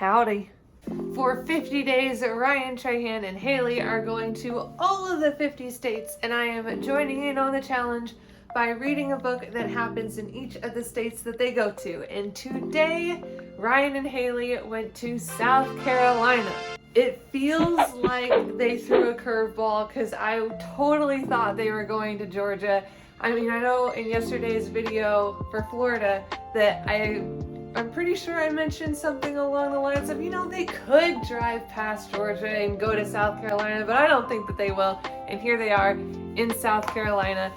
Howdy. For 50 days, Ryan, Tracie, and Haley are going to all of the 50 states, and I am joining in on the challenge by reading a book that happens in each of the states that they go to. And today, Ryan and Haley went to South Carolina. It feels like they threw a curveball because I totally thought they were going to Georgia. I mean, I know in yesterday's video for Florida that I'm pretty sure I mentioned something along the lines of, they could drive past Georgia and go to South Carolina, but I don't think that they will. And here they are in South Carolina.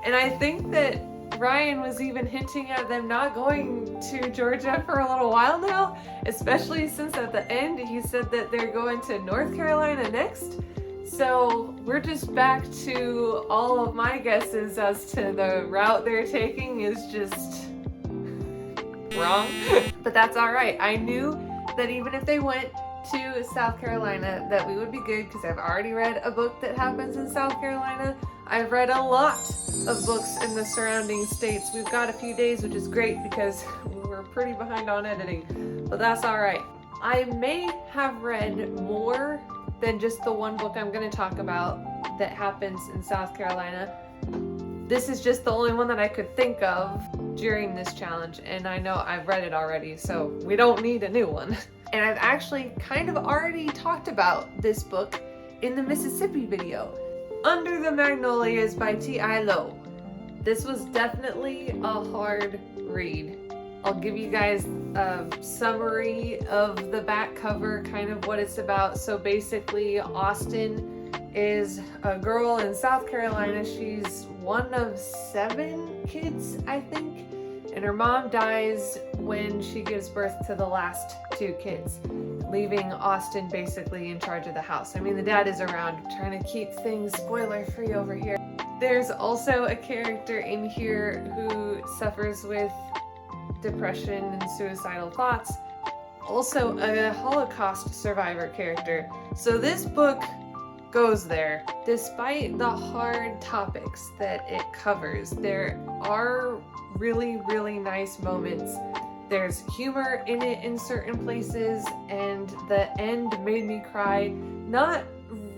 And I think that Ryan was even hinting at them not going to Georgia for a little while now, especially since at the end he said that they're going to North Carolina next. So we're just back to all of my guesses as to the route they're taking is just wrong. But that's all right. I knew that even if they went to South Carolina that we would be good because I've already read a book that happens in South Carolina. I've read a lot of books in the surrounding states. We've got a few days, which is great because we're pretty behind on editing, but that's all right. I may have read more than just the one book I'm going to talk about that happens in South Carolina. This is just the only one that I could think of during this challenge, and I know I've read it already, so we don't need a new one. And I've actually kind of already talked about this book in the Mississippi video, Under the Magnolias by T.I. Lowe. This was definitely a hard read. I'll give you guys a summary of the back cover, kind of what it's about. So basically, Austin is a girl in South Carolina. She's one of 7 kids, I think. And her mom dies when she gives birth to the last 2 kids, leaving Austin basically in charge of the house. I mean, the dad is around trying to keep things spoiler-free over here. There's also a character in here who suffers with depression and suicidal thoughts. Also a Holocaust survivor character. So this book goes there. Despite the hard topics that it covers, there are really, really nice moments. There's humor in it in certain places, and the end made me cry. Not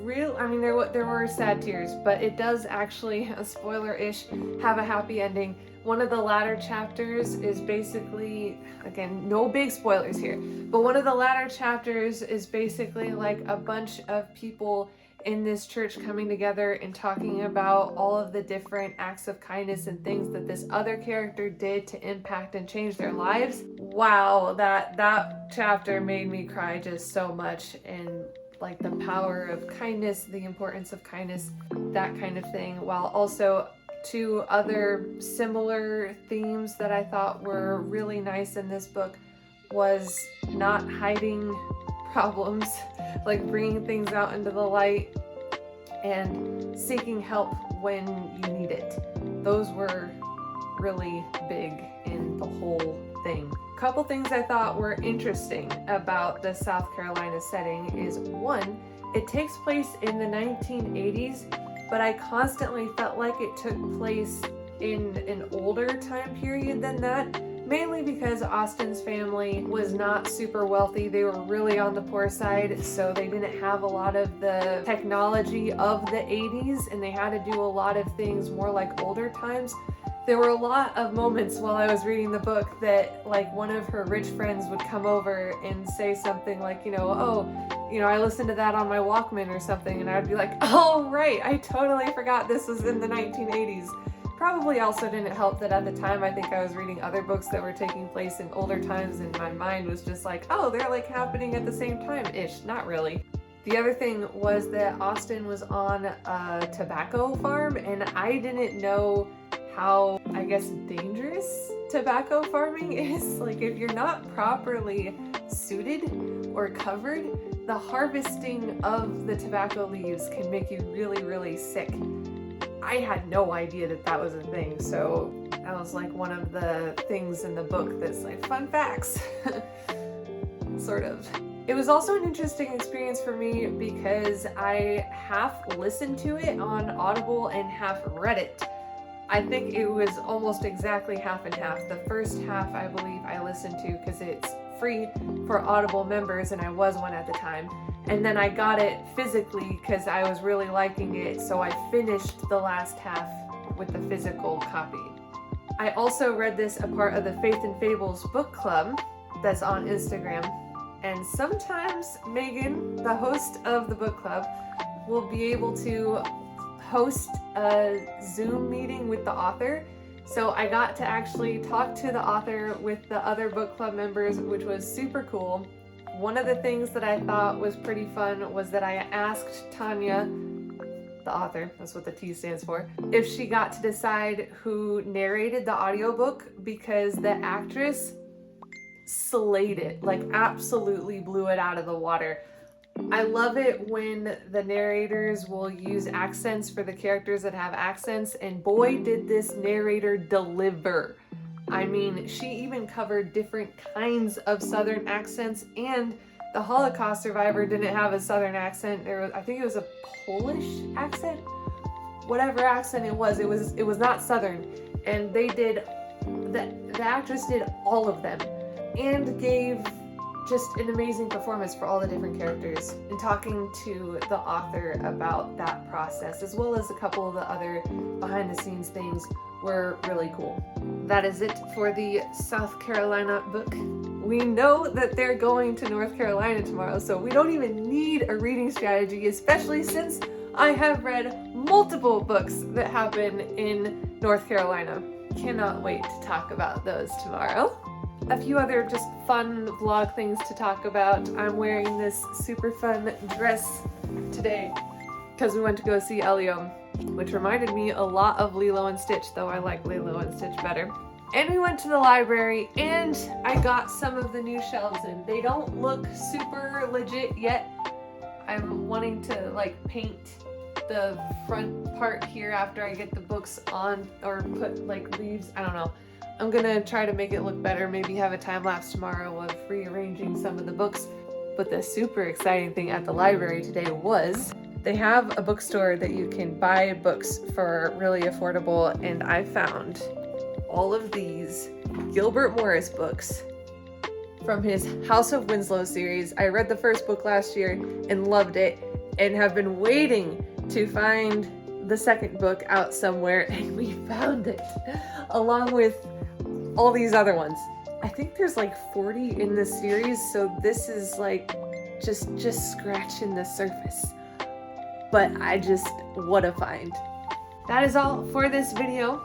real, I mean, there were sad tears, but it does actually, a spoiler-ish, have a happy ending. One of the latter chapters is basically, again, no big spoilers here, but one of the latter chapters is basically like a bunch of people in this church coming together and talking about all of the different acts of kindness and things that this other character did to impact and change their lives. Wow, that chapter made me cry just so much, and like the power of kindness, the importance of kindness, that kind of thing, while also 2 other similar themes that I thought were really nice in this book was not hiding problems, like bringing things out into the light and seeking help when you need it. Those were really big in the whole thing. A couple things I thought were interesting about the South Carolina setting is, one, it takes place in the 1980s, but I constantly felt like it took place in an older time period than that. Mainly because Austin's family was not super wealthy. They were really on the poor side, so they didn't have a lot of the technology of the 80s, and they had to do a lot of things more like older times. There were a lot of moments while I was reading the book that like one of her rich friends would come over and say something like, I listened to that on my Walkman or something, and I'd be like, oh right, I totally forgot this was in the 1980s. Probably also didn't help that at the time I think I was reading other books that were taking place in older times, and my mind was just like, oh, they're like happening at the same time-ish. Not really. The other thing was that Austin was on a tobacco farm, and I didn't know how, I guess, dangerous tobacco farming is. Like, if you're not properly suited or covered, the harvesting of the tobacco leaves can make you really, really sick. I had no idea that that was a thing, so that was like one of the things in the book that's like fun facts, sort of. It was also an interesting experience for me because I half listened to it on Audible and half read it. I think it was almost exactly half and half. The first half I believe I listened to because it's free for Audible members, and I was one at the time. And then I got it physically because I was really liking it, so I finished the last half with the physical copy. I also read this a part of the Faith and Fables book club that's on Instagram, and sometimes Megan, the host of the book club, will be able to host a Zoom meeting with the author. So I got to actually talk to the author with the other book club members, which was super cool. One of the things that I thought was pretty fun was that I asked Tanya, the author, that's what the T stands for, if she got to decide who narrated the audiobook, because the actress slayed it, like absolutely blew it out of the water. I love it when the narrators will use accents for the characters that have accents, and boy did this narrator deliver. I mean, she even covered different kinds of Southern accents, and the Holocaust survivor didn't have a Southern accent. I think it was a Polish accent? Whatever accent it was not Southern. And they did, the actress did all of them and gave just an amazing performance for all the different characters. And talking to the author about that process, as well as a couple of the other behind the scenes things, were really cool. That is it for the South Carolina book. We know that they're going to North Carolina tomorrow, so we don't even need a reading strategy, especially since I have read multiple books that happen in North Carolina. Cannot wait to talk about those tomorrow. A few other just fun vlog things to talk about. I'm wearing this super fun dress today because we went to go see Elio, which reminded me a lot of Lilo and Stitch, though I like Lilo and Stitch better. And we went to the library and I got some of the new shelves in. They don't look super legit yet. I'm wanting to like paint the front part here after I get the books on, or put like leaves, I don't know. I'm gonna try to make it look better, maybe have a time lapse tomorrow of rearranging some of the books. But the super exciting thing at the library today was they have a bookstore that you can buy books for really affordable, and I found all of these Gilbert Morris books from his House of Winslow series. I read the first book last year and loved it, and have been waiting to find the second book out somewhere, and we found it along with all these other ones. I think there's like 40 in this series, so this is like just scratching the surface. But what a find. That is all for this video.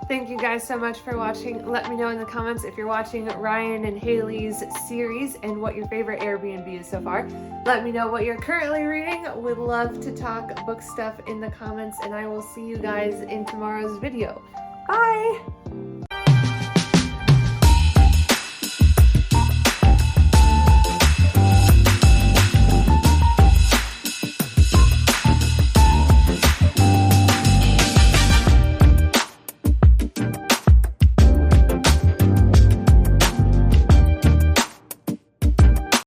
Thank you guys so much for watching. Let me know in the comments if you're watching Ryan and Haley's series and what your favorite Airbnb is so far. Let me know what you're currently reading. Would love to talk book stuff in the comments, and I will see you guys in tomorrow's video. Bye!